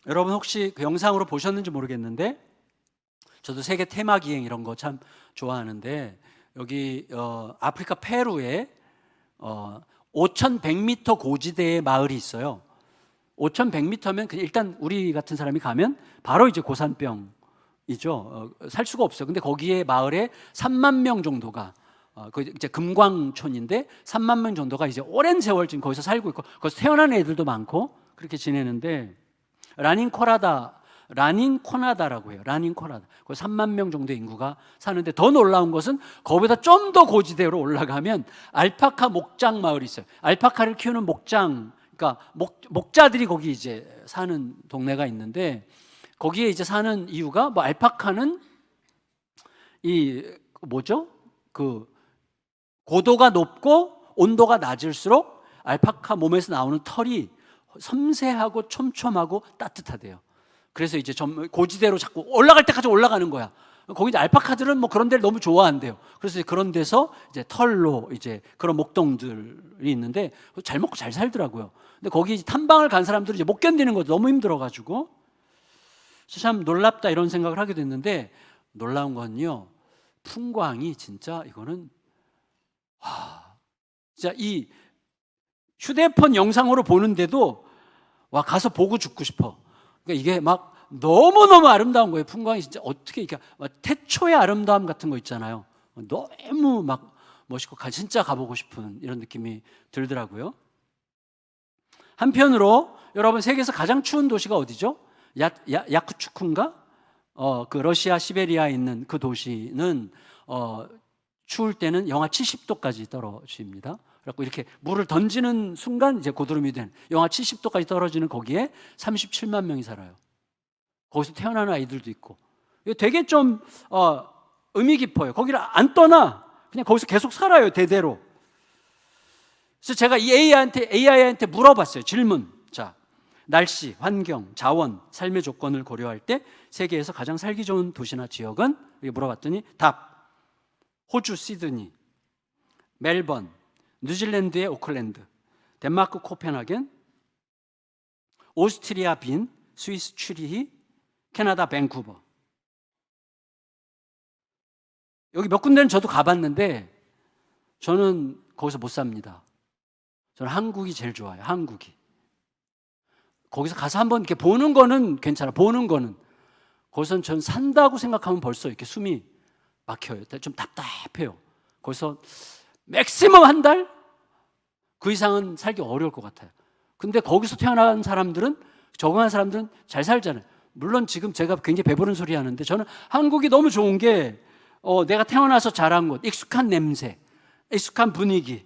여러분 혹시 그 영상으로 보셨는지 모르겠는데 저도 세계 테마 기행 이런 거 참 좋아하는데 여기 아프리카 페루에 5,100m 고지대의 마을이 있어요. 5,100m면 일단 우리 같은 사람이 가면 바로 이제 고산병이죠. 살 수가 없어요. 근데 거기에 마을에 3만 명 정도가 그 이제 금광촌인데 3만 명 정도가 이제 오랜 세월 지금 거기서 살고 있고 거기서 태어난 애들도 많고 그렇게 지내는데 라닌코나다라고 해요. 라닌코나다. 그 3만 명 정도의 인구가 사는데 더 놀라운 것은 거기보다 좀 더 고지대로 올라가면 알파카 목장 마을이 있어요. 알파카를 키우는 목장, 그러니까 목자들이 거기 이제 사는 동네가 있는데 거기에 이제 사는 이유가 뭐 알파카는 그 고도가 높고 온도가 낮을수록 알파카 몸에서 나오는 털이 섬세하고 촘촘하고 따뜻하대요. 그래서 이제 고지대로 자꾸 올라갈 때까지 올라가는 거야. 거기 이제 알파카들은 뭐 그런 데를 너무 좋아한대요. 그래서 그런 데서 이제 털로 이제 그런 목동들이 있는데 잘 먹고 잘 살더라고요. 근데 거기 탐방을 간 사람들은 이제 못 견디는 거죠. 너무 힘들어가지고. 참 놀랍다 이런 생각을 하게 됐는데 놀라운 건요. 풍광이 진짜 이거는 진짜 이 휴대폰 영상으로 보는데도 와 가서 보고 죽고 싶어. 그러니까 이게 막 너무너무 아름다운 거예요. 풍광이 진짜 어떻게 이렇게 태초의 아름다움 같은 거 있잖아요. 너무 막 멋있고 진짜 가보고 싶은 이런 느낌이 들더라고요. 한편으로 여러분 세계에서 가장 추운 도시가 어디죠? 야쿠츠크인가? 그 러시아 시베리아에 있는 그 도시는 추울 때는 영하 70도까지 떨어집니다. 그래서 이렇게 물을 던지는 순간 이제 고드름이 된 영하 70도까지 떨어지는 거기에 37만 명이 살아요. 거기서 태어나는 아이들도 있고. 이게 되게 좀 의미 깊어요. 거기를 안 떠나. 그냥 거기서 계속 살아요, 대대로. 그래서 제가 이 AI한테 물어봤어요. 질문. 자, 날씨, 환경, 자원, 삶의 조건을 고려할 때 세계에서 가장 살기 좋은 도시나 지역은? 이렇게 물어봤더니 답. 호주 시드니, 멜번, 뉴질랜드의 오클랜드, 덴마크 코펜하겐, 오스트리아 빈, 스위스 츄리히, 캐나다 밴쿠버. 여기 몇 군데는 저도 가봤는데 저는 거기서 못 삽니다. 저는 한국이 제일 좋아요. 한국이. 거기서 가서 한번 이렇게 보는 거는 괜찮아. 보는 거는. 거기서는 전 산다고 생각하면 벌써 이렇게 숨이 막혀요. 좀 답답해요. 거기서 맥시멈 한 달? 그 이상은 살기 어려울 것 같아요. 근데 거기서 태어난 사람들은, 적응한 사람들은 잘 살잖아요. 물론 지금 제가 굉장히 배부른 소리 하는데 저는 한국이 너무 좋은 게 내가 태어나서 자란 곳, 익숙한 냄새, 익숙한 분위기,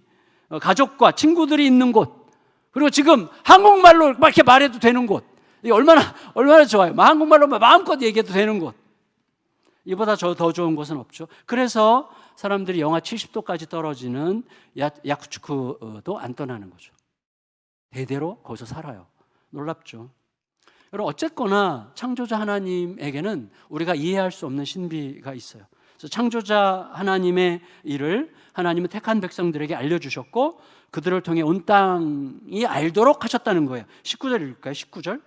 가족과 친구들이 있는 곳, 그리고 지금 한국말로 막 이렇게 말해도 되는 곳, 이게 얼마나 좋아요. 한국말로 마음껏 얘기해도 되는 곳. 이보다 더 좋은 곳은 없죠. 그래서 사람들이 영하 70도까지 떨어지는 야쿠츠크도 안 떠나는 거죠. 대대로 거기서 살아요. 놀랍죠. 여러분 어쨌거나 창조자 하나님에게는 우리가 이해할 수 없는 신비가 있어요. 그래서 창조자 하나님의 일을 하나님은 택한 백성들에게 알려주셨고 그들을 통해 온 땅이 알도록 하셨다는 거예요. 19절 읽을까요? 19절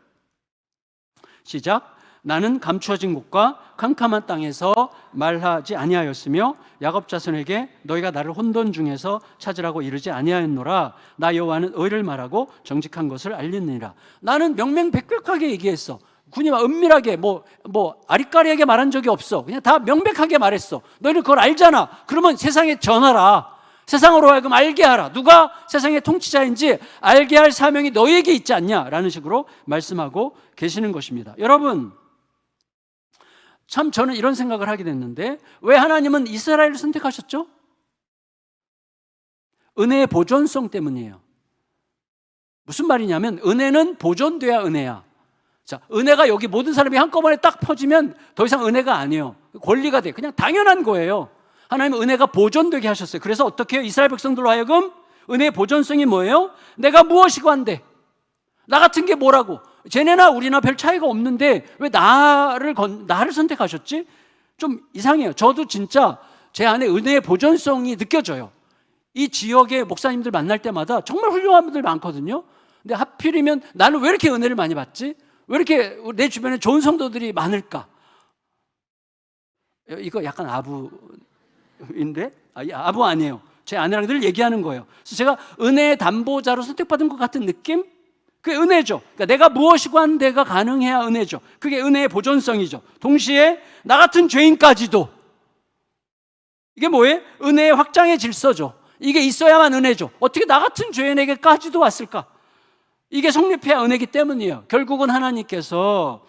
시작. 나는 감추어진 곳과 캄캄한 땅에서 말하지 아니하였으며 야곱 자손에게 너희가 나를 혼돈 중에서 찾으라고 이르지 아니하였노라. 나 여호와는 의를 말하고 정직한 것을 알리느니라. 나는 명명백백하게 얘기했어. 군이 막 은밀하게 뭐 아리까리하게 말한 적이 없어. 그냥 다 명백하게 말했어. 너희는 그걸 알잖아. 그러면 세상에 전하라. 세상으로 하여금 알게 하라. 누가 세상의 통치자인지 알게 할 사명이 너희에게 있지 않냐라는 식으로 말씀하고 계시는 것입니다. 여러분 참 저는 이런 생각을 하게 됐는데 왜 하나님은 이스라엘을 선택하셨죠? 은혜의 보존성 때문이에요. 무슨 말이냐면 은혜는 보존돼야 은혜야. 자, 은혜가 여기 모든 사람이 한꺼번에 딱 퍼지면 더 이상 은혜가 아니에요. 권리가 돼. 그냥 당연한 거예요. 하나님은 은혜가 보존되게 하셨어요. 그래서 어떻게 해요? 이스라엘 백성들로 하여금 은혜의 보존성이 뭐예요? 내가 무엇이고 한데, 나 같은 게 뭐라고, 쟤네나 우리나 별 차이가 없는데 왜 나를 선택하셨지? 좀 이상해요. 저도 진짜 제 안에 은혜의 보존성이 느껴져요. 이 지역의 목사님들 만날 때마다 정말 훌륭한 분들 많거든요. 근데 하필이면 나는 왜 이렇게 은혜를 많이 받지? 왜 이렇게 내 주변에 좋은 성도들이 많을까? 이거 약간 아부인데? 아부 아니에요. 제 아내랑 늘 얘기하는 거예요. 그래서 제가 은혜의 담보자로 선택받은 것 같은 느낌? 그게 은혜죠. 그러니까 내가 무엇이고 한 데가 가능해야 은혜죠. 그게 은혜의 보존성이죠. 동시에 나 같은 죄인까지도, 이게 뭐예요? 은혜의 확장의 질서죠. 이게 있어야만 은혜죠. 어떻게 나 같은 죄인에게까지도 왔을까? 이게 성립해야 은혜이기 때문이에요. 결국은 하나님께서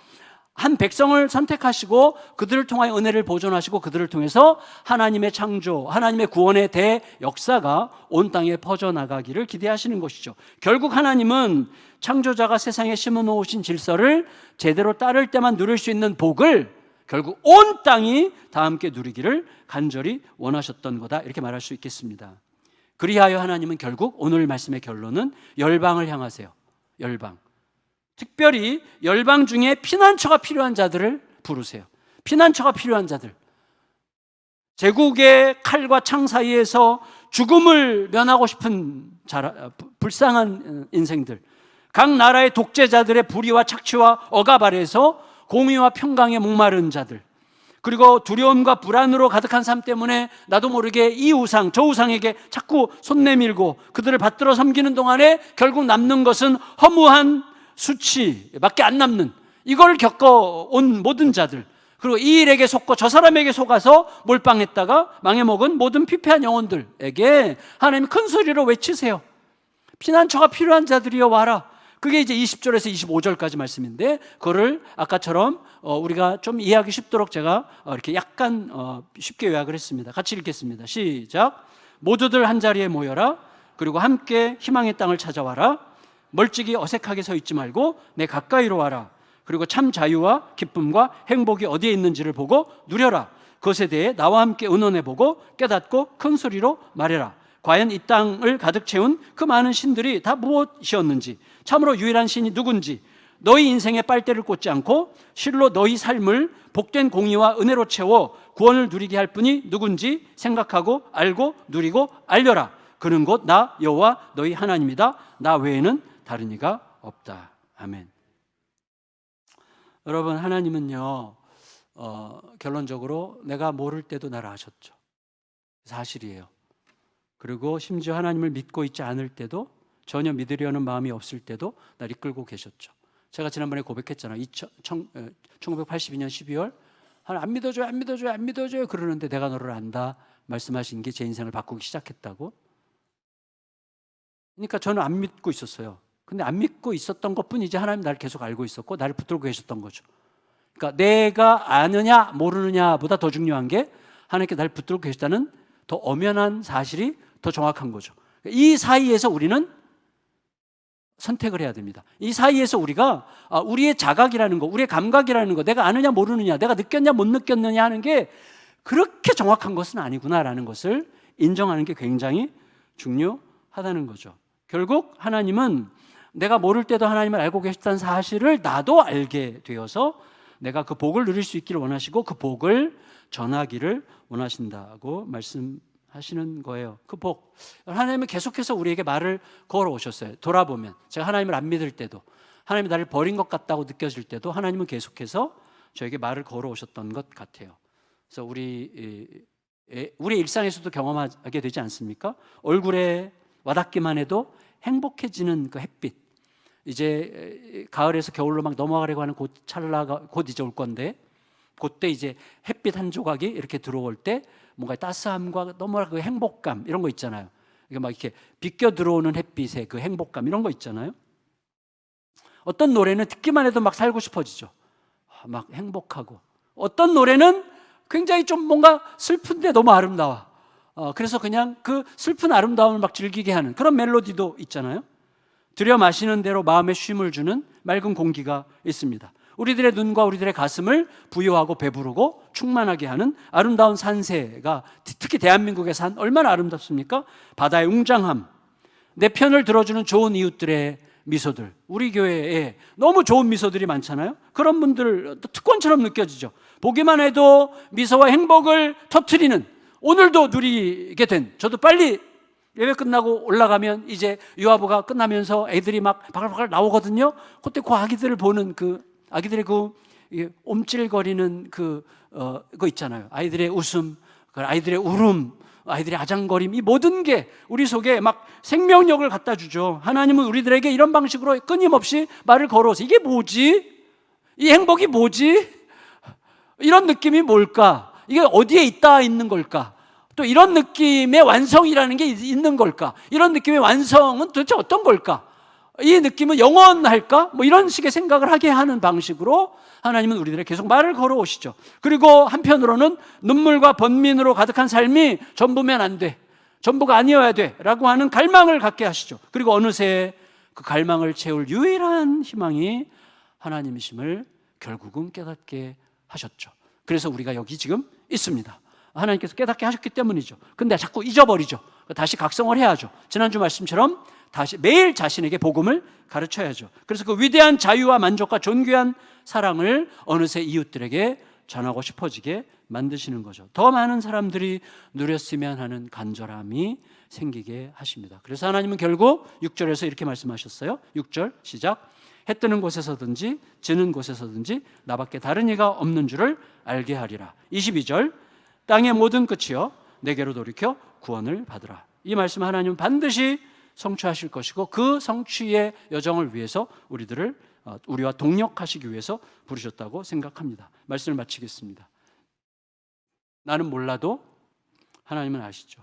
한 백성을 선택하시고 그들을 통하여 은혜를 보존하시고 그들을 통해서 하나님의 창조, 하나님의 구원의 대역사가 온 땅에 퍼져나가기를 기대하시는 것이죠. 결국 하나님은 창조자가 세상에 심어놓으신 질서를 제대로 따를 때만 누릴 수 있는 복을 결국 온 땅이 다 함께 누리기를 간절히 원하셨던 거다, 이렇게 말할 수 있겠습니다. 그리하여 하나님은 결국 오늘 말씀의 결론은 열방을 향하세요. 열방, 특별히 열방 중에 피난처가 필요한 자들을 부르세요. 피난처가 필요한 자들, 제국의 칼과 창 사이에서 죽음을 면하고 싶은 불쌍한 인생들, 각 나라의 독재자들의 불의와 착취와 억압 아래에서 공의와 평강에 목마른 자들, 그리고 두려움과 불안으로 가득한 삶 때문에 나도 모르게 이 우상 저 우상에게 자꾸 손 내밀고 그들을 받들어 섬기는 동안에 결국 남는 것은 허무한 수치밖에 안 남는, 이걸 겪어온 모든 자들, 그리고 이 일에게 속고 저 사람에게 속아서 몰빵했다가 망해먹은 모든 피폐한 영혼들에게 하나님 큰 소리로 외치세요. 피난처가 필요한 자들이여 와라. 그게 이제 20절에서 25절까지 말씀인데, 그거를 아까처럼 우리가 좀 이해하기 쉽도록 제가 이렇게 약간 쉽게 요약을 했습니다. 같이 읽겠습니다. 시작. 모두들 한자리에 모여라. 그리고 함께 희망의 땅을 찾아와라. 멀찍이 어색하게 서 있지 말고 내 가까이로 와라. 그리고 참 자유와 기쁨과 행복이 어디에 있는지를 보고 누려라. 그것에 대해 나와 함께 의논해보고 깨닫고 큰 소리로 말해라. 과연 이 땅을 가득 채운 그 많은 신들이 다 무엇이었는지, 참으로 유일한 신이 누군지, 너희 인생에 빨대를 꽂지 않고 실로 너희 삶을 복된 공의와 은혜로 채워 구원을 누리게 할 분이 누군지 생각하고 알고 누리고 알려라. 그는 곧 나 여호와 너희 하나님이다. 나 외에는 다른 이가 없다. 아멘. 여러분, 하나님은요 결론적으로 내가 모를 때도 나를 아셨죠. 사실이에요. 그리고 심지어 하나님을 믿고 있지 않을 때도, 전혀 믿으려는 마음이 없을 때도 날 이끌고 계셨죠. 제가 지난번에 고백했잖아요. 1982년 12월 하나님 안 믿어줘요, 안 믿어줘요, 안 믿어줘요 그러는데 내가 너를 안다 말씀하신 게 제 인생을 바꾸기 시작했다고. 그러니까 저는 안 믿고 있었어요. 근데 안 믿고 있었던 것뿐이지 하나님 나를 계속 알고 있었고 나를 붙들고 계셨던 거죠. 그러니까 내가 아느냐 모르느냐보다 더 중요한 게 하나님께 나를 붙들고 계시다는 더 엄연한 사실이 더 정확한 거죠. 이 사이에서 우리는 선택을 해야 됩니다. 이 사이에서 우리가 우리의 자각이라는 거, 우리의 감각이라는 거, 내가 아느냐 모르느냐, 내가 느꼈냐 못 느꼈느냐 하는 게 그렇게 정확한 것은 아니구나라는 것을 인정하는 게 굉장히 중요하다는 거죠. 결국 하나님은 내가 모를 때도 하나님을 알고 계셨다는 사실을 나도 알게 되어서 내가 그 복을 누릴 수 있기를 원하시고 그 복을 전하기를 원하신다고 말씀하시는 거예요. 그 복, 하나님은 계속해서 우리에게 말을 걸어오셨어요. 돌아보면 제가 하나님을 안 믿을 때도, 하나님이 나를 버린 것 같다고 느껴질 때도 하나님은 계속해서 저에게 말을 걸어오셨던 것 같아요. 그래서 우리 일상에서도 경험하게 되지 않습니까? 얼굴에 와닿기만 해도 행복해지는 그 햇빛, 이제 가을에서 겨울로 막 넘어가려고 하는 곧 찰나가 곧 이제 올 건데, 그때 이제 햇빛 한 조각이 이렇게 들어올 때 뭔가 따스함과 너무 그 행복감 이런 거 있잖아요. 이게 막 이렇게 비껴 들어오는 햇빛의 그 행복감 이런 거 있잖아요. 어떤 노래는 듣기만 해도 막 살고 싶어지죠. 막 행복하고, 어떤 노래는 굉장히 좀 뭔가 슬픈데 너무 아름다워. 그래서 그냥 그 슬픈 아름다움을 막 즐기게 하는 그런 멜로디도 있잖아요. 들여 마시는 대로 마음에 쉼을 주는 맑은 공기가 있습니다. 우리들의 눈과 우리들의 가슴을 부여하고 배부르고 충만하게 하는 아름다운 산세가 특히 대한민국의 산 얼마나 아름답습니까? 바다의 웅장함, 내 편을 들어주는 좋은 이웃들의 미소들, 우리 교회에 너무 좋은 미소들이 많잖아요. 그런 분들 특권처럼 느껴지죠. 보기만 해도 미소와 행복을 터뜨리는, 오늘도 누리게 된, 저도 빨리 예배 끝나고 올라가면 이제 유아부가 끝나면서 애들이 막 바글바글 나오거든요. 그때 그 아기들을 보는 아기들의 옴찔거리는 그거 있잖아요. 아이들의 웃음, 아이들의 울음, 아이들의 아장거림, 이 모든 게 우리 속에 막 생명력을 갖다 주죠. 하나님은 우리들에게 이런 방식으로 끊임없이 말을 걸어서 이게 뭐지? 이 행복이 뭐지? 이런 느낌이 뭘까? 이게 어디에 있는 걸까? 또 이런 느낌의 완성이라는 게 있는 걸까? 이런 느낌의 완성은 도대체 어떤 걸까? 이 느낌은 영원할까? 뭐 이런 식의 생각을 하게 하는 방식으로 하나님은 우리들에게 계속 말을 걸어오시죠. 그리고 한편으로는 눈물과 번민으로 가득한 삶이 전부면 안 돼, 전부가 아니어야 돼 라고 하는 갈망을 갖게 하시죠. 그리고 어느새 그 갈망을 채울 유일한 희망이 하나님이심을 결국은 깨닫게 하셨죠. 그래서 우리가 여기 지금 있습니다. 하나님께서 깨닫게 하셨기 때문이죠. 근데 자꾸 잊어버리죠. 다시 각성을 해야죠. 지난주 말씀처럼 다시 매일 자신에게 복음을 가르쳐야죠. 그래서 그 위대한 자유와 만족과 존귀한 사랑을 어느새 이웃들에게 전하고 싶어지게 만드시는 거죠. 더 많은 사람들이 누렸으면 하는 간절함이 생기게 하십니다. 그래서 하나님은 결국 6절에서 이렇게 말씀하셨어요. 6절 시작. 해 뜨는 곳에서든지 지는 곳에서든지 나밖에 다른 이가 없는 줄을 알게 하리라. 22절 땅의 모든 끝이여 내게로 돌이켜 구원을 받으라. 이 말씀 하나님은 반드시 성취하실 것이고 그 성취의 여정을 위해서 우리와 동력하시기 위해서 부르셨다고 생각합니다. 말씀을 마치겠습니다. 나는 몰라도 하나님은 아시죠.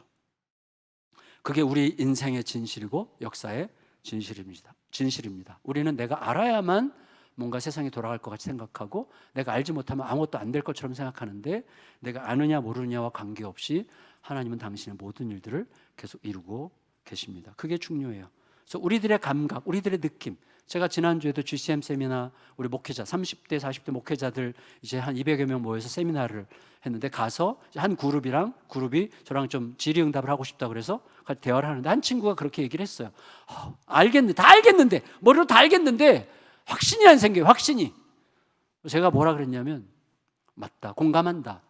그게 우리 인생의 진실이고 역사의 진실입니다. 우리는 내가 알아야만 뭔가 세상이 돌아갈 것 같이 생각하고 내가 알지 못하면 아무것도 안 될 것처럼 생각하는데 내가 아느냐 모르느냐와 관계없이 하나님은 당신의 모든 일들을 계속 이루고 계십니다. 그게 중요해요. 그래서 우리들의 감각, 우리들의 느낌, 제가 지난주에도 GCM 세미나 우리 목회자 30대 40대 목회자들 이제 한 200여 명 모여서 세미나를 했는데 가서 한 그룹이 저랑 좀 질의응답을 하고 싶다 그래서 같이 대화를 하는데 한 친구가 그렇게 얘기를 했어요. 다 알겠는데 머리로 다 알겠는데 확신이 안 생겨요. 확신이. 제가 뭐라 그랬냐면 맞다, 공감한다.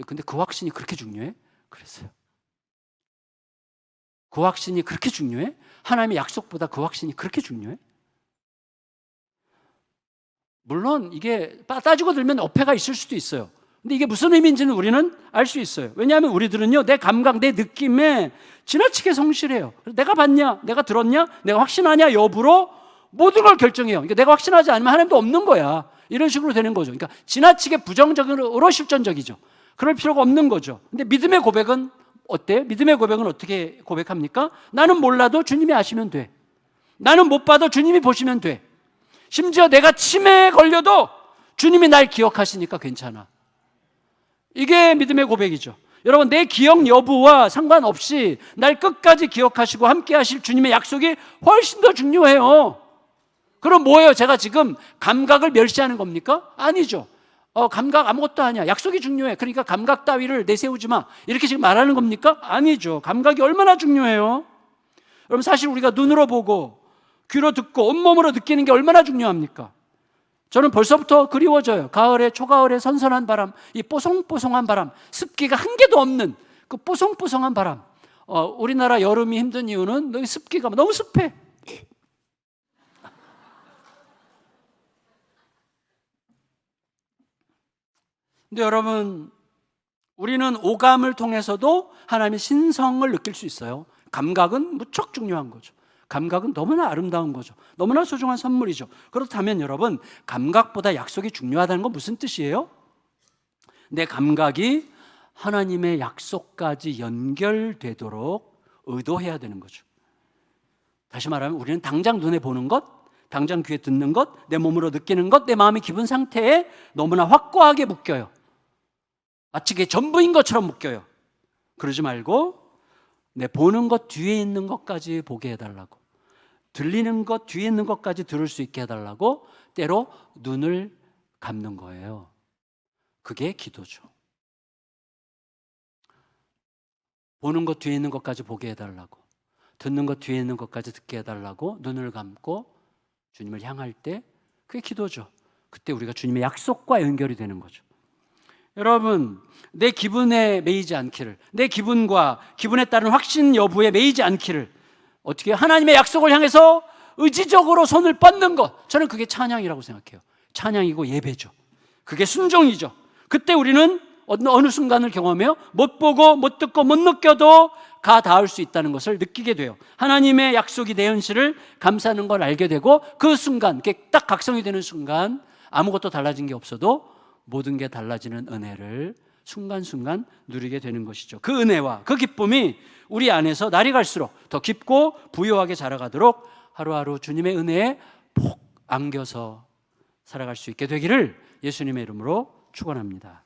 근데 그 확신이 그렇게 중요해? 그랬어요. 그 확신이 그렇게 중요해? 하나님의 약속보다 그 확신이 그렇게 중요해? 물론 이게 따지고 들면 어폐가 있을 수도 있어요. 근데 이게 무슨 의미인지는 우리는 알 수 있어요. 왜냐하면 우리들은요, 내 감각, 내 느낌에 지나치게 성실해요. 내가 봤냐, 내가 들었냐, 내가 확신하냐 여부로 모든 걸 결정해요. 그러니까 내가 확신하지 않으면 하나님도 없는 거야. 이런 식으로 되는 거죠. 그러니까 지나치게 부정적으로 실전적이죠. 그럴 필요가 없는 거죠. 근데 믿음의 고백은 어때요? 믿음의 고백은 어떻게 고백합니까? 나는 몰라도 주님이 아시면 돼. 나는 못 봐도 주님이 보시면 돼. 심지어 내가 치매에 걸려도 주님이 날 기억하시니까 괜찮아. 이게 믿음의 고백이죠. 여러분, 내 기억 여부와 상관없이 날 끝까지 기억하시고 함께 하실 주님의 약속이 훨씬 더 중요해요. 그럼 뭐예요? 제가 지금 감각을 멸시하는 겁니까? 아니죠. 감각 아무것도 아니야. 약속이 중요해. 그러니까 감각 따위를 내세우지 마. 이렇게 지금 말하는 겁니까? 아니죠. 감각이 얼마나 중요해요. 여러분, 사실 우리가 눈으로 보고 귀로 듣고 온몸으로 느끼는 게 얼마나 중요합니까? 저는 벌써부터 그리워져요. 가을에, 초가을에 선선한 바람, 이 뽀송뽀송한 바람, 습기가 한 개도 없는 그 뽀송뽀송한 바람. 우리나라 여름이 힘든 이유는 습기가 너무 습해. 근데 여러분, 우리는 오감을 통해서도 하나님의 신성을 느낄 수 있어요. 감각은 무척 중요한 거죠. 감각은 너무나 아름다운 거죠. 너무나 소중한 선물이죠. 그렇다면 여러분, 감각보다 약속이 중요하다는 건 무슨 뜻이에요? 내 감각이 하나님의 약속까지 연결되도록 의도해야 되는 거죠. 다시 말하면 우리는 당장 눈에 보는 것, 당장 귀에 듣는 것, 내 몸으로 느끼는 것, 내 마음의 기분 상태에 너무나 확고하게 묶여요. 마치 그게 전부인 것처럼 묶여요. 그러지 말고 내 보는 것 뒤에 있는 것까지 보게 해달라고, 들리는 것 뒤에 있는 것까지 들을 수 있게 해달라고 때로 눈을 갚는 거예요. 그게 기도죠. 보는 것 뒤에 있는 것까지 보게 해달라고, 듣는 것 뒤에 있는 것까지 듣게 해달라고 눈을 감고 주님을 향할 때, 그게 기도죠. 그때 우리가 주님의 약속과 연결이 되는 거죠. 여러분, 내 기분에 매이지 않기를, 내 기분과 기분에 따른 확신 여부에 매이지 않기를, 어떻게 하나님의 약속을 향해서 의지적으로 손을 뻗는 것, 저는 그게 찬양이라고 생각해요. 찬양이고 예배죠. 그게 순종이죠. 그때 우리는 어느 순간을 경험해요? 못 보고 못 듣고 못 느껴도 가 닿을 수 있다는 것을 느끼게 돼요. 하나님의 약속이 내 현실을 감사하는 걸 알게 되고, 그 순간, 딱 각성이 되는 순간 아무것도 달라진 게 없어도 모든 게 달라지는 은혜를 순간순간 누리게 되는 것이죠. 그 은혜와 그 기쁨이 우리 안에서 날이 갈수록 더 깊고 부유하게 자라가도록 하루하루 주님의 은혜에 푹 안겨서 살아갈 수 있게 되기를 예수님의 이름으로 축원합니다.